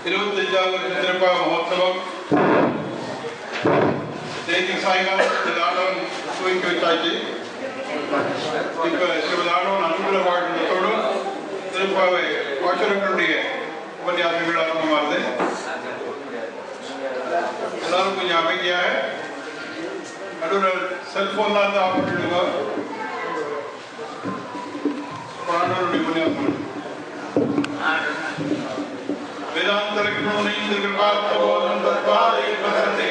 25வது சிறப்பாக மகோத்சவம் நேற்று சாயங்காலம் ஆண்டவன் துவங்கி வச்சாச்சு. இப்போ ஸ்ரீமதி ஆண்டவன் அனுகிரக வாழ்த்தோடும் திருப்பாவை பாசுரங்களுடைய உபன்யாசங்கள் ஆரம்பமாகுது. எல்லாரும் கொஞ்சம் அமைதியாக நடுவில் செல்போன்லாம் இருந்து ஆஃப் பண்ணிடுங்க. ஆண்டவனுடைய உபன்யாசம் வேதாந்தரக்ஷணோனைந்திரங்கள் பார்த்தபோதம் தற்பாதை பதத்தை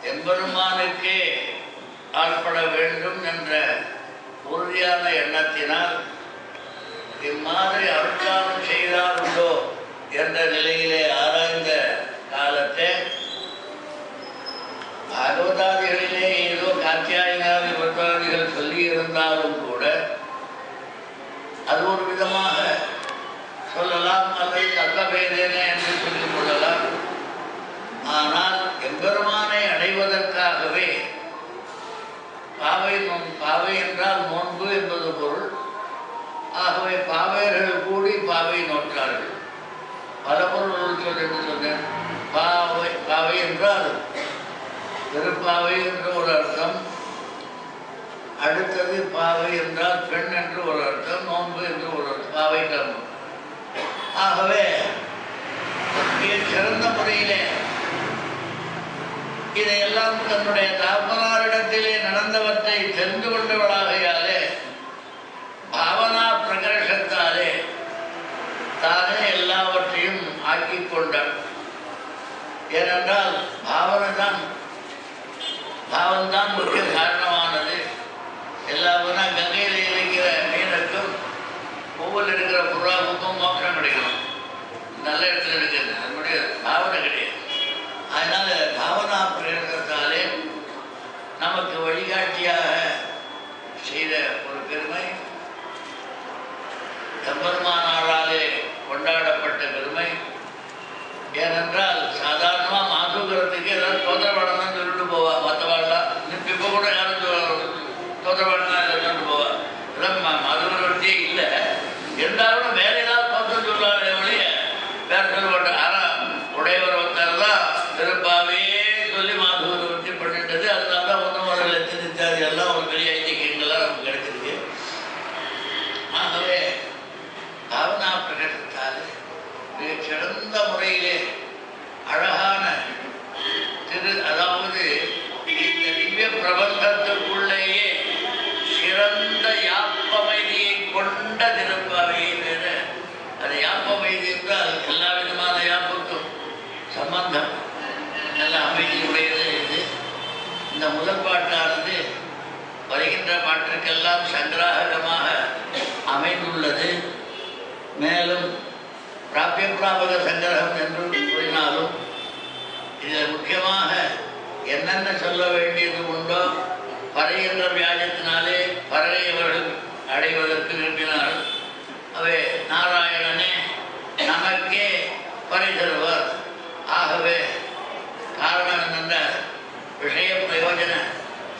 எம்பெருமானுக்கே ஆள்பட வேண்டும் என்ற உறுதியான எண்ணத்தினால் இம்மாதிரி அருட்காலம் செய்தால் உண்டோ என்ற நிலையிலே ஆராய்ந்த காலத்தை பாகவதாதிகளிலே ஏதோ காத்தியாயினாதி விரதாதிகள் சொல்லியிருந்தாலும் கூட அது ஒரு விதமாக சொல்லலாம், அல்லது தத்வபேதேன என்று சொல்லிக் கொள்ளலாம். ஆனால் எம்பெருமானை அடைவதற்காகவே பாவை என்றால் நோன்பு என்பது பொருள். ஆகவே பாவையர்கள் கூடி பாவை நோற்றார்கள். பல பொருள் என்று சொன்னேன். பாவை என்றால் திருப்பாவை என்று ஒரு அர்த்தம், அடுத்தது பாவை என்றால் பெண் என்று ஒரு அர்த்தம், நோன்பு என்று ஒரு அர்த்தம், பாவை கர்மம். ஆகவே சிறந்த முறையிலே இதையெல்லாம் தன்னுடைய தாப்பனாரிடத்திலே நடந்தவற்றை தெரிந்து கொண்டவளாகையாலே பாவனா பிரகர்ஷத்தாலே தானே எல்லாவற்றையும் ஆக்கிக் கொண்டாள். ஏனென்றால் பாவன்தான் முக்கிய காரணமானது. எல்லாருன்னா கங்கையில் இருக்கிற மீனுக்கும் பூவில் இருக்கிற புறாவுக்கும் மோட்சம் கிடைக்கணும், நல்ல இடத்துல இருக்கிறது, அதனுடைய பாவனை கிடையாது. அதனால பாவனா பிரயோகத்தாலே நமக்கு வழிகாட்டியாக செய்த ஒரு பெருமை, எம்பெருமானாராலே கொண்டாடப்பட்ட பெருமை. ஏனென்றால் சாதாரணமாக மாசுகிறதுக்கு ஏதாவது தோத்திரப்படணும்னு சொல்லிட்டு போவா மற்றவாள்லாம். இப்போ கூட யாரும் தோத்திரப்படலாம் இல்லை சொல்லிட்டு போவா. இதெல்லாம் மதுகிறவர்த்தியே இல்லை. இருந்தாலும் வேற ஏதாவது தோற்றம் சொல்லாத வழிய வேற சொல்லப்பட்ட. ஆனால் உடையவர் வந்தால் தான் திருப்பாவே சொல்லி மாசுகிறவர்த்தி பண்ணிட்டது. அதனால தான் ஒன்றும் வரல திணித்தாது எல்லாம் ஒரு பெரிய ஐதிகங்கள்லாம் நமக்கு கிடைச்சிருக்கு. ஆகவே பாவனா பிரகடத்தால் மிக சிறந்த முறையிலே அழகான அதாவது இந்த திவ்ய பிரபந்தத்துக்குள்ளேயே சிறந்த யாப்பமைதியை கொண்ட திருப்பாவையை வேற. அது யாப்பமைதி என்றால் எல்லா விதமான யாப்புக்கும் சம்பந்தம் நல்ல அமைதியுடையது. இது இந்த முதல் பாட்டானது வருகின்ற பாட்டிற்கெல்லாம் சங்கிராகமாக அமைந்துள்ளது. மேலும் பிராபியப்பிராபக சங்கிரகம் என்று கூறினாலும் இதில் முக்கியமாக என்னென்ன சொல்ல வேண்டியது உண்டோ பறை என்ற வியாஜத்தினாலே பறை அவர்கள் அடைவதற்கு விரும்பினார்கள். அவை நாராயணனே நமக்கே பறை தருவார். ஆகவே காரணம் என்னென்ன விஷய பிரயோஜன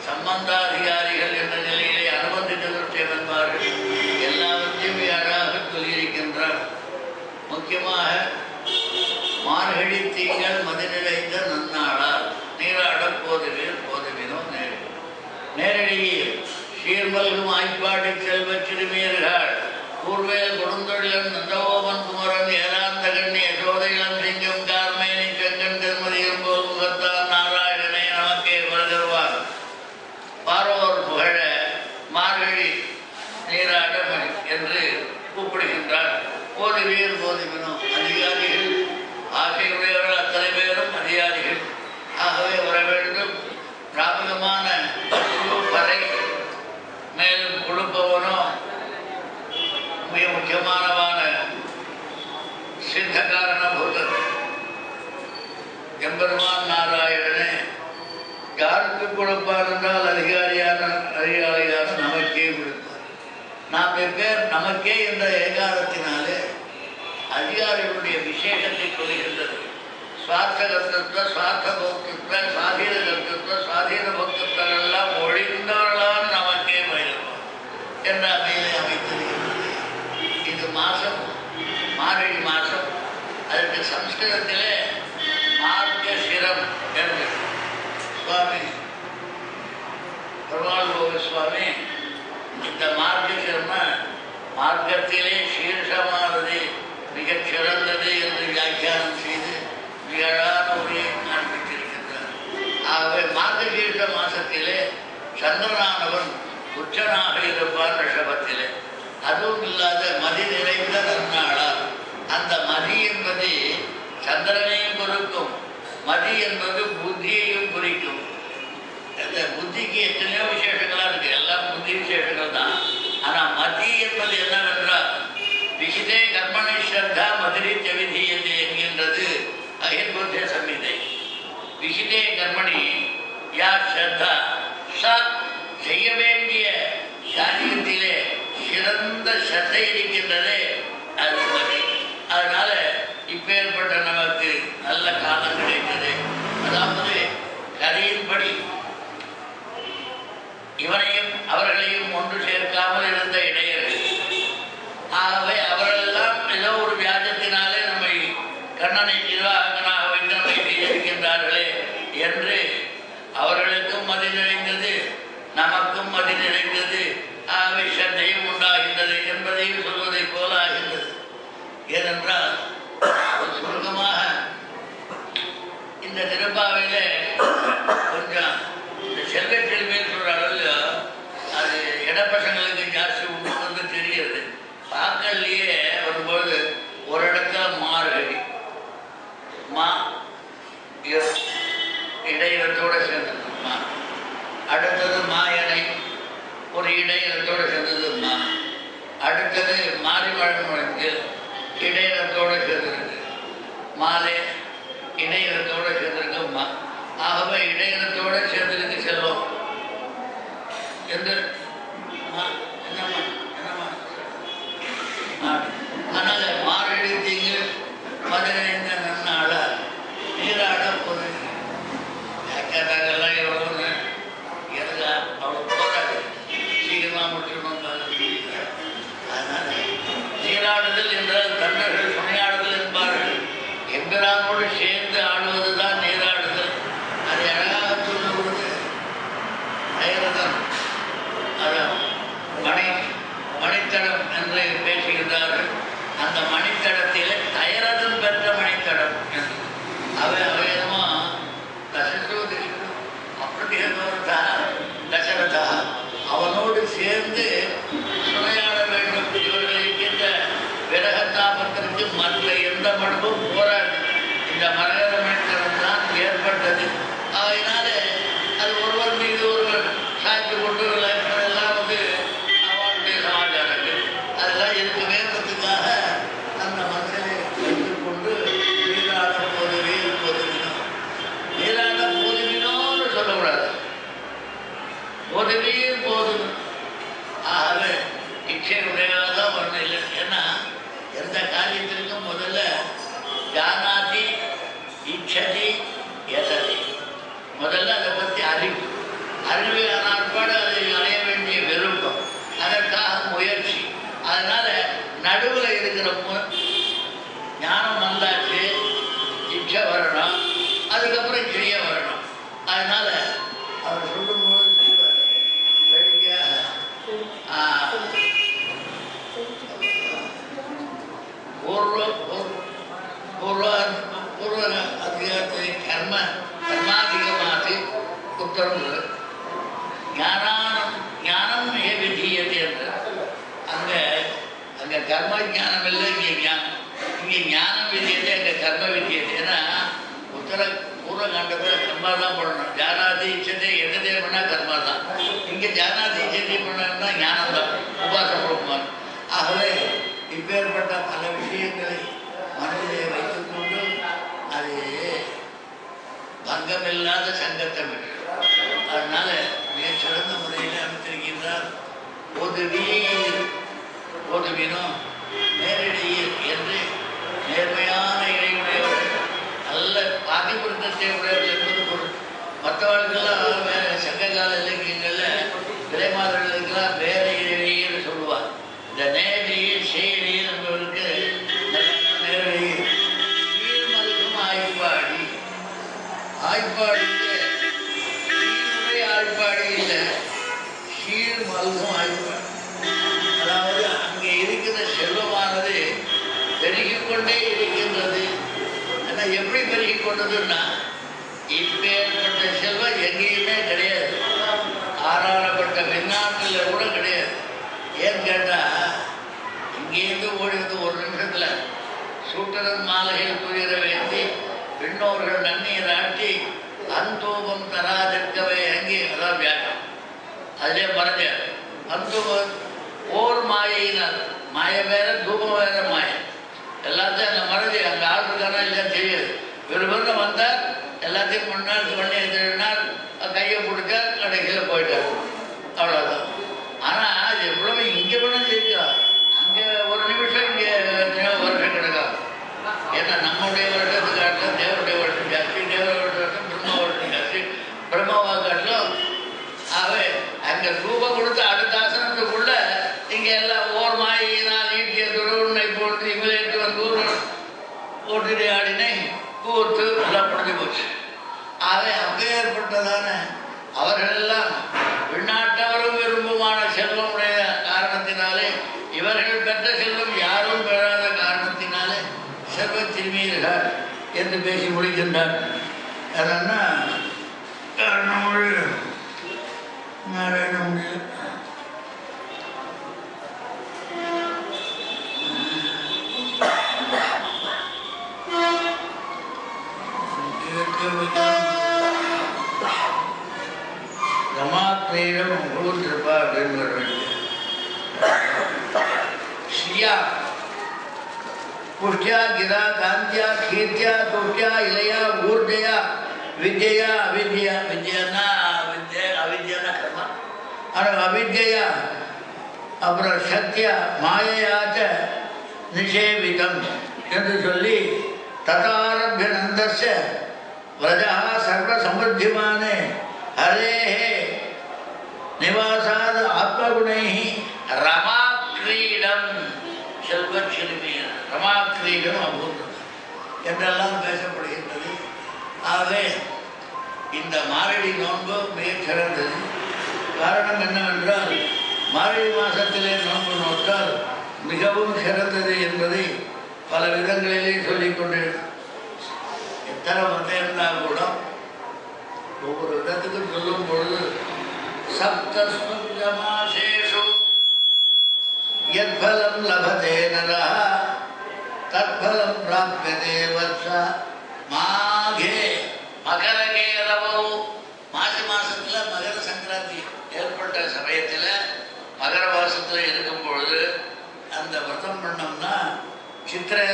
சம்பந்தாதிகாரிகள் என்ற நிலையிலே அனுபந்தி சதுர்த்தியம் என்பார்கள். எல்லாவற்றையும் அழகாக சொல்லியிருக்கின்றார். முக்கியமாக மார்கழி தீங்கள் மதிநிலைந்த நன்னாளார் நீராடப் போதுவீர் போதுவினோ நேரடியில் சீர்மல்கும் ஆய்ப்பாடி செல்வ சிறுமியர்கள் கூர்வேல் கொடுந்தொழிலன் நந்தகோபன் குமரன் ஏராந்தகண்ணி யசோதையிலம் சிங்கம் கார்மேனி செங்கன் திருமதியம் போல் முகத்தான் நாராயணனை நமக்கே வருவார். பாரோர் புகழ மார்கழி நீராட என்று கூப்பிடுகின்றார். போதுவீர் போதுவினோம் அதிகாரிகள் ஆசையுடையவர்கள் அத்தனை பேரும் அதிகாரிகள். ஆகவே வர வேண்டும். பிராபகமான பறை மேலும் கொடுப்பவனோ மிக முக்கியமானவான சித்த காரணபூதர் எம்பெருமான் நாராயணனே. யாருக்கு கொடுப்பார் என்றால் அதிகாரியான நமக்கே கொடுப்பார். நாம் எப்பேர் நமக்கே என்ற ஏகாரத்தினாலே அதிகாரிகளுடைய விசேஷத்தை சொல்லுகின்றது. சுவார்த்த கர்த்தத்துவ சுவார்த்த பக்தத்துவ சுவாதீன கர்த்தத்துவ சுவாதீன பக்தத்துவம் எல்லாம் ஒழிந்தவர்களான நமக்கே பயிர்வோம் என்ற அமையை அமைத்திருக்கின்றது. இது மாதம் மார்கழி மாதம். அதற்கு சம்ஸ்கிருதத்திலே மார்கசிரம் என்று சுவாமி பெருமாள் கோவிஸ்வாமி இந்த மார்கசிரம்னா மார்க்கத்திலே சீர்ஷமானது மிகச் சிறந்தது என்று வியாக்கியானம் செய்து மிக அழகான உரையை காண்பித்திருக்கின்றார். ஆகவே மார்கசீர்ஷ மாசத்திலே சந்திரனானவன் உச்சனாக இருப்பான் ரிஷபத்திலே. அதுவும் இல்லாத மதி நிறைந்த நன்னாளார். அந்த மதி என்பது சந்திரனையும் குறிக்கும், மதி என்பது புத்தியையும் குறிக்கும். அந்த புத்திக்கு எத்தனையோ விசேஷங்களாக இருக்கு. எல்லாம் புத்தி விசேஷங்கள் தான். அதிரித்ய விதீயத்தை என்கின்றது அகிர்புத்திய சம்ஹிதை. விஹிதே கர்மணி யா ஸ்ரத்தா ச செய்ய வேண்டிய காரியத்திலே சிறந்த சத்தை இருக்கின்றதே அது மதி. அதனால இப்பேற்பட்ட நமக்கு நல்ல காலம் கிடைத்தது. அதாவது கதையின்படி இவனையும் அவர்களையும் ஒன்று சேர்க்காமல் இருந்த இடையர்கள், ஆகவே அவர்களெல்லாம் ஏதோ ஒரு வியாஜத்தினாலே நம்மை கண்ணனை நிர்வாகனாக வைத்து நம்மை செய்திருக்கின்றார்களே என்று அவர்களுக்கும் மதி நிறைந்தது, நமக்கும் மதி நிறைந்தது. ஆகவே சந்தையும் உண்டாகின்றது என்பதையும் சொல்வதை போல ஆகின்றது. ஏனென்றால் சுருக்கமாக இந்த திருப்பாவையில கொஞ்சம் இந்த செல்வ செல்வின்னு சொல்ற அளவில் அது இடப்பசங்களுக்கு ஜாஸ்தி உண்டு தெரிகிறது. பாக்கல்லையே வரும்போது ஒரு இடத்துல மார்கழி மா இடையிலத்தோடு சேர்ந்தது மா, அடுத்தது மாயனை ஒரு இடையிலத்தோடு சேர்ந்தது மா, அடுத்தது மாரிமழை முழங்கு இடையிலத்தோடு சேர்ந்திருக்கு, மாலை இடையிலத்தோடு சேர்ந்திருக்கு மா. ஆகவே இடையிலத்தோடு சேர்ந்திருக்கு செல்வம் என்று என்னம்மா என்னம்மா. அதனால மார்கழி தீங்கு மதுரைந்த நன்னாள நீராட போது கேட்டாங்கெல்லாம் எவ்வளோன்னு எனக்கு அவ்வளோ போராது சீக்கிரமாக முடிக்கணும். அதனால நீராடுதல் என்றால் தன்னர்கள் துணையாடுதல் என்பார்கள். எம்பிரானோடு சேர்ந்து ஆடுவதுதான் நீராடுதல். அதை அழகாக சொல்லுவது ஐரதம், அதான் மணித்தடம் என்று பேசுகின்றார்கள். அந்த மணித்தடத்தில் தைரதம் பெற்ற மணித்தடம் என்று அவையமா தசரதி அப்படி தசரதா அவனோடு சேர்ந்து துணையாட வேண்டும். இவர்கள் இருக்கின்ற விரகத்தாபத்திற்கு மற்ற எந்த மடமும் போராது. இந்த மரகத மணித்தடம் தான் ஏற்பட்டது. அதனால அது ஒருவர் மீது ஒருவர் சாய்த்து கொண்டு எல்லாம் வந்து அவனுடைய சமாச்சாரங்கள் அதெல்லாம் இருக்க வேண்டதுக்காக அந்த மக்களை வைத்துக்கொண்டு நீராட போதுவே போதுவினோம். நீராட போதுவினோன்னு சொல்லக்கூடாது, போதுவே போதும். ஆகவே இச்சையுடையதாக தான் வரணும். இல்லை ஏன்னா எந்த காரியத்திற்கும் முதல்ல ஜானாதி இச்சதி எததி, முதல்ல அதை பற்றி அறிவு நாட்பாடு அதை அடைய வேண்டிய விருப்பம், அதற்காக முயற்சி. அதனால நடுவில் இருக்கிற ஞானம் வந்தாச்சு, இச்சை வரணும், அதுக்கப்புறம் கிரிய வரணும். அதனால அவர் சொல்லும்போது செய்வார் வேடிக்கையாக பூர்வ அதிகாரத்தை கர்மாதிகமாதி உத்தரவு ஞானம் ஏ விதீயத்தை என்று அங்கே கர்ம ஞானம் இல்லை, இங்கே ஞானம் விதியத்தை, அங்கே கர்ம விதியத்தை. ஏன்னா பூர்வகாண்டத்தில் கர்மா தான் பண்ணணும். ஜானாதி இச்சத்தை எட்டதே பண்ணால் கர்மா தான். இங்கே ஜானாதி இச்சத்தை பண்ணா ஞானம் தான், உபாசப்படுமார். ஆகவே இப்பேற்பட்ட பல விஷயங்களை மனதிலே வைத்துக்கொண்டு அது பங்கமில்லாத சங்கத்தம். அதனால மிக சிறந்த முறையில் அமைத்திருக்கின்றார். பொதுவினும் நேரடியில் என்று நேர்மையான இடையுடையவர், நல்ல பாதிபுரத்தை உடையவர் என்பது பொருள். மற்றவர்களுக்கெல்லாம் வேற சங்ககால இலக்கியங்களில் விலைமாதர்களுக்கெல்லாம் வேற இடைவெளின்னு சொல்லுவார். இந்த நேரடியில் செயலியில் என்பவருக்கு நேரடியில் சீர்மல்கும் ஆய்ப்பாடி, ஆய்ப்பாடி ஆய்ப்பாடி இல்லை, சீர் மல்கும் ஆய்ப்பாடி. அதாவது அங்கே இருக்கிற செல்வமானது பெருகிக்கொண்டே இருக்கின்றது. ஆனால் எப்படி பெருகிக்கொண்டதுன்னா இப்பேற்பட்ட செல்வம் எங்கேயுமே கிடையாது, ஆறாளப்பட்ட வெண்ணாட்டில் கூட கிடையாது. ஏன்னு கேட்டால் இங்கேருந்து ஓடிவது ஒரு நிமிஷத்தில் சூட்டரன் மாலையில் துயர வேண்டி பெண்ணோர்கள் நன்னீர் ஆட்டி அந்தூபம் தராதிருக்கவே அங்கே அதான் வியாக்கம். அதிலே மறைஞ்சார் அந்தூபம் ஓர் மாயினால் மாய வேற தூபம் வேற மாயம் எல்லாத்தையும் எல்லாத்தையும் பண்ணார், பண்ணி திருடினார், கையை பிடிச்சார், கடைசியில் போயிட்டார். அவ்வளோதான். ஆனால் அது எவ்வளவு இங்கே கூட ஜெயிக்கலாம், அங்கே ஒரு நிமிஷம், இங்கே வருஷம் கிடக்கும். ஏன்னா நம்முடைய வருஷத்துக்கு காட்டிலும் தேவருடைய வருஷம் ஜாஸ்தி, தேவருடைய வருஷம் பிரம்மா வருஷம் ஜாஸ்தி, பிரம்மாவா காட்டிலும். ஆகவே அங்கே ரூபம் கொடுத்து அடுத்த ஆசனத்துக்குள்ள இங்கே எல்லாம் ஓர் மாயினால் ஈட்டிய துருவனை போட்டு இவளேட்டு வந்து ஓட்டிலே ஆடினை கூத்து எல்லாம் முடிஞ்சு போச்சு. ஆகவே அப்பேற்பட்டதான அவர்களெல்லாம் வெளிநாட்டவரும் விரும்புமான செல்வம் உடைய காரணத்தினாலே, இவர்கள் பெற்ற செல்வம் யாரும் பெறாத காரணத்தினாலே செல்வ திரும்பியர்கள் என்று பேசி முடிக்கின்றார். அதனா காரணமொழி நாராயண முடியும். ரமாத்மீடம் ஊர்ந்திருப்பா அப்படின்னு வர வேண்டிய ஸ்ரீயா புஷ்டியா கிரா காந்தியா கீர்த்தியா துஷ்டியா இளையா ஊர்ஜயா வித்யா அவித்யா, வித்யானா வித்யா, அவித்யானா கர்மா, ஆனால் அவித்யா அப்புறம் சத்யா மாயையாச்ச நிஷேவிதம் என்று சொல்லி ததாரபிய நந்தஸ்ய व्रजा सर्वसमृद्धिमाने हरेः निवासाद आत्मगुणैः रमाक्रीडम செல்வச்சிறுமியர் ரமாக்ரீடம் அபூர்வம் என்றெல்லாம் பேசப்படுகின்றது. ஆகவே இந்த மாரடி நோன்பு மிகச் சிறந்தது. காரணம் என்னவென்றால் மாரடி மாதத்திலே நோன்பு நோட்டால் மிகவும் சிறந்தது என்பதை பல விதங்களிலே சொல்லிக் கொண்டிருக்கிறோம். எத்தனை வந்தேன்னா கூட ஒவ்வொரு இடத்துக்கும் சொல்லும் பொழுது சப்தஸ்மேஷு யத்பலம் லபதே நரஹ தத்பலம் பிராப்யதே வத்ஸா மாகே மகரகேரவோ. மாசி மாசத்தில் மகர சங்கராந்தி ஏற்பட்ட சமயத்தில் மகர மாசத்தில் இருக்கும் பொழுது அந்த விரதம் பண்ணோம்னா சித்திரை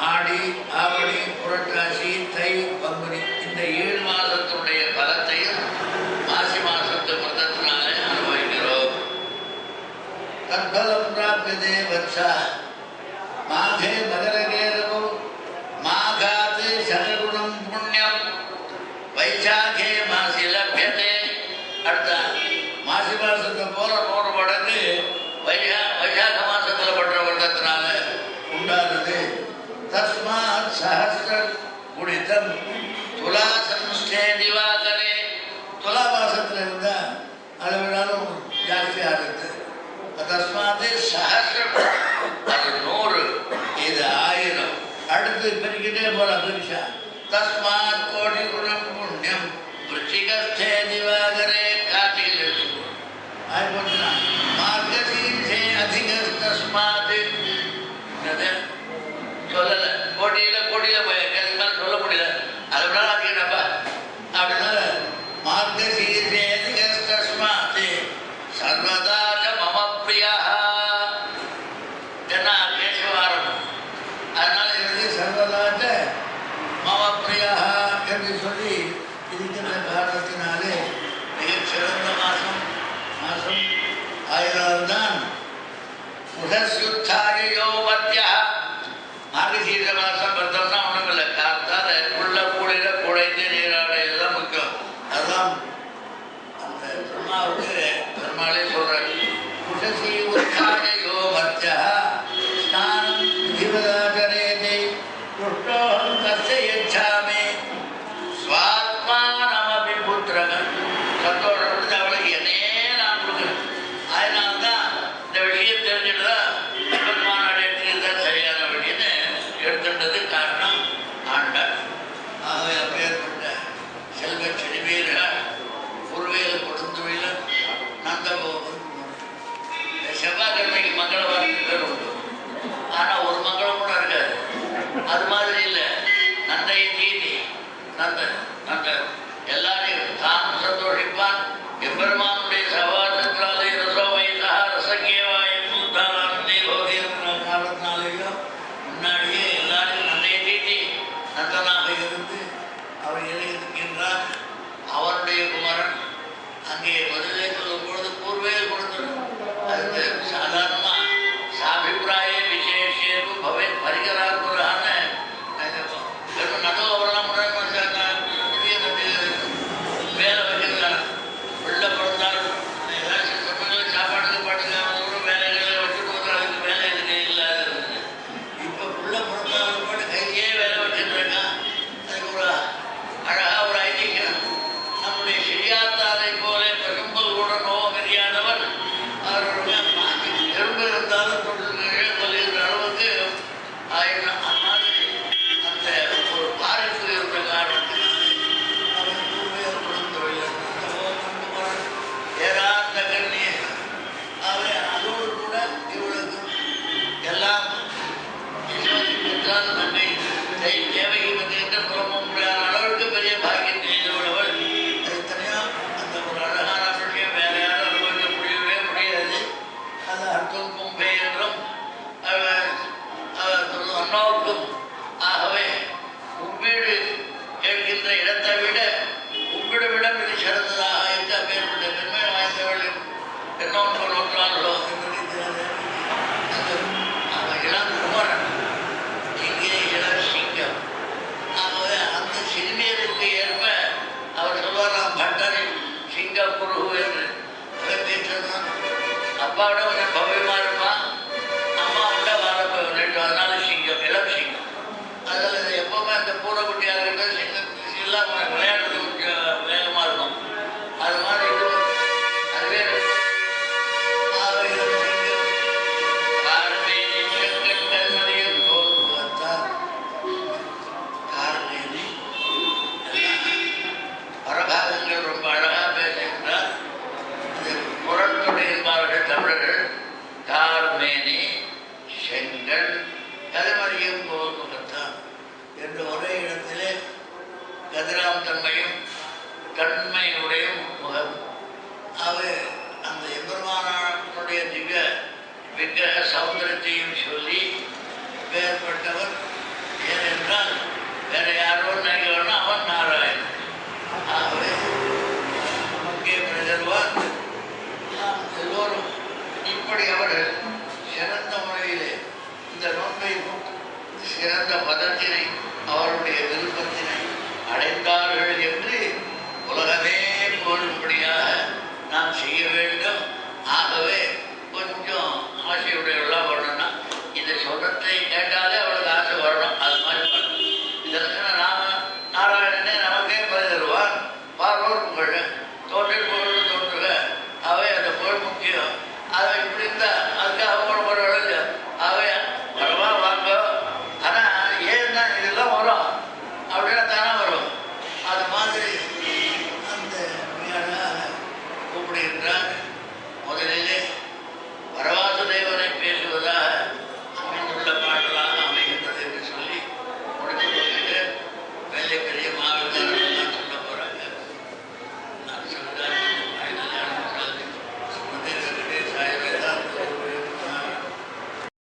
ஆடி ஆவணி புரட்டாசி தை பங்குனி இந்த 7 மாதத்தினுடைய பலத்தையும் மாசி மாசத்து விரதத்தினாலே அனுபவிக்கிறோம். தற்பலம் பிராப்யதே வத்ஸா மாகே மகரகேரவோ மாகாத் சதகுணம் புண்ணியம் வைசாகே மாசி லப்யதே. அடுத்த மாசி மாசத்தை போல 100 மடங்கு வைசாக மாசத்தில் பண்ற விரதத்தினால உண்டானது. தஸ்மாத் சஹஸ்ர குணிதம் துலா சம்ஸ்தே திவாகரே. துலா மாசத்தில் இருந்தால் அளவிடாலும் ஜாஸ்தியாக இருக்குது. தஸ்மாத் சஹஸ்ர, அது 100, இது 1000. அடுத்து பெருக்கிட்டே போல பெருசா. தஸ்மாத் கோடி குணம் புண்ணியம் விருச்சிகஸ்தே திவாகரே. கார்த்திகையில் எடுத்துக்கோ ஆயிப்போச்சுன்னா மார்கசீர்ஷே அதிகஸ் தஸ்மாத் சொல்லலை. கோடியில் மேலே சொல்ல முடியல. அது விட அதிகப்பா அப்படின்னால மார்கசீர்ஷே அதிகஸ் தஸ்மாத் சர்வதாச மம பிரியா. என்ன கேசவாரம், அதனால இது சர்வதாச மம பிரியா என்று சொல்லி இருக்கின்ற காரணத்தினாலே மிகச் சிறந்த மாதம் 1000 தான். முகசுத்தாயோ மத்தியா. மார்கசீர மாதம் பார்த்தோம்னா ஒன்றும் இல்லை, காத்தால உள்ள கூடையில குழைந்து நீராடையில் தான் முக்கியம். அதுதான் அந்த பெருமாவுக்கு பெருமாளே சொல்றாரு. முகசி உத்தாயோ மத்தியா ஸ்நானம் விதிவதாச்சரேதே புஷ்டோகம் கஸ்ய யச்சாமி ஸ்வாத்மானமபி புத்திரகன். சந்தோஷப்பட்டு அவளுக்கு என்னையே நான் கொடுக்குறேன். அதனால்தான் இந்த விஷயம் தெரிஞ்சுட்டுதான் பெருமானாடு எடுத்துதான் சரியான வழின்னு எடுத்துட்டது காரணம் ஆண்டாள். ஆகவே அப்பேற்பட்ட செல்வ செழிவீர்கள் உருவையில் கொடுத்துவையில் நந்தகோபன். செவ்வாய்க்கிழமைக்கு மங்களவாரத்துக்கு பேர் உண்டு, ஆனால் ஒரு மங்களம் கூட இருக்காது. அது மாதிரி இல்லை. நந்தையை தீதி நந்த எல்லாரையும் தான் சந்தோஷிப்பான். எம்பெருமானுடைய சவாசத்தினாலே ரசோமைதா ரசங்கேவாயும் சுத்தானந்தே லோகின்ற காலத்தினாலேயோ முன்னாடியே எல்லாரையும் நந்தையை தீதி நந்தனாக இருந்து அவர் அப்பாவோட கொஞ்சம் பவ்யமாக இருப்பான், அம்மாவோட வாழப்போ ரெண்டு, அதனால சிங்கம், இளம் சிங்கம். அதில் எப்போவுமே அந்த பூனைக்குட்டியாக இருந்தால் சிங்கம் எல்லாம் விளையாடுறது கொஞ்சம் வேகமாக இருக்கும். அது மாதிரி இது அதுவே பரபாகங்கள் ரொம்ப அழகாக பேசுகின்றார். முரண்துடையின்பார்கள் தமிழர்கள். கார்மேனி செங்கல் கதிமறியும் போல் முகத்தான் என்று ஒரே இடத்திலே கதிராம் தன்மையும் தன்மையுடைய முகம். அவை அந்த எம்பெருமானுடைய திவ்ய விக்கிரக சௌந்தரத்தையும் சொல்லி பெயர்பட்டவர். ஏனென்றால் வேற யாரோ நினைக்கணும், அவன் நாராயணன். ஆகவே முக்கிய பிரதர்வான் எல்லோரும் இப்படி அவர்கள் சிறந்த முறையிலே இந்த நோன்பை சிறந்த பதத்தினை அவருடைய விருப்பத்தினை அடைந்தார்கள் என்று உலகமே போடும்படியாக நாம் செய்ய வேண்டும். ஆகவே கொஞ்சம் ஆசையுடையவர்களாக வரணும்னா இந்த சொந்தத்தை கேட்டாலே அவளுக்கு ஆசை வரணும். அது மாதிரி பண்ணணும். இதற்கு நாம நாராயணனே நமக்கே பரிதருவான். பார்வோர் புகழ